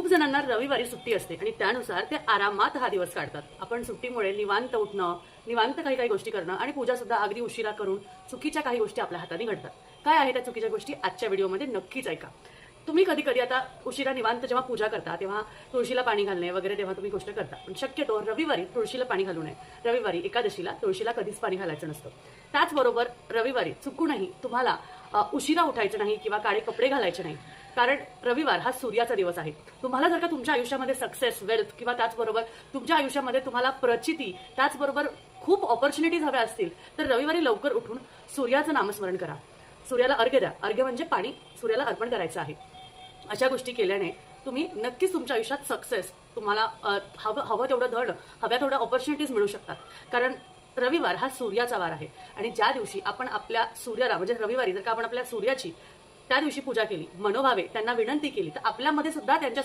खूप जणांना रविवारी सुट्टी असते आणि त्यानुसार ते आरामात हा दिवस काढतात. आपण सुट्टीमुळे निवांत उठणं, निवांत काही काही गोष्टी करणं आणि पूजा सुद्धा अगदी उशिरा करून चुकीच्या काही गोष्टी आपल्या हाताने घडतात. काय आहे त्या चुकीच्या गोष्टी आजच्या व्हिडिओमध्ये नक्कीच ऐका. तुम्ही कधी कधी आता उशिरा निवांत जेव्हा पूजा करता तेव्हा तुळशीला पाणी घालणे वगैरे तेव्हा तुम्ही गोष्ट करता, पण शक्यतो रविवारी तुळशीला पाणी घालू नये. रविवारी एकादशीला तुळशीला कधीच पाणी घालायचं नसतं. त्याचबरोबर रविवारी चुकूनही तुम्हाला उशिरा उठायचं नाही किंवा काळे कपडे घालायचे नाही, कारण रविवार हा सूर्याचा दिवस आहे. तुम्हाला जर का तुमच्या आयुष्यामध्ये सक्सेस, वेल्थ किंवा त्याचबरोबर तुमच्या आयुष्यामध्ये तुम्हाला प्रचिती, त्याचबरोबर खूप ऑपॉर्च्युनिटीज हव्या असतील तर रविवारी लवकर उठून सूर्याचं नामस्मरण करा. सूर्याला अर्घ्य द्या. अर्घ्य म्हणजे पाणी सूर्याला अर्पण करायचं आहे. अशा गोष्टी केल्याने तुम्ही नक्कीच तुमच्या आयुष्यात सक्सेस, तुम्हाला हवं तेवढं धन, हव्या तेवढ्या ऑपॉर्च्युनिटीज मिळू शकतात. कारण रविवार हा सूर्याचा वार आहे आणि ज्या दिवशी आपण आपल्या सूर्याला म्हणजे रविवारी जर का आपण आपल्या सूर्याची त्या दिवशी पूजा केली, मनोभावे त्यांना विनंती केली, तर आपल्यामध्ये सुद्धा त्यांच्या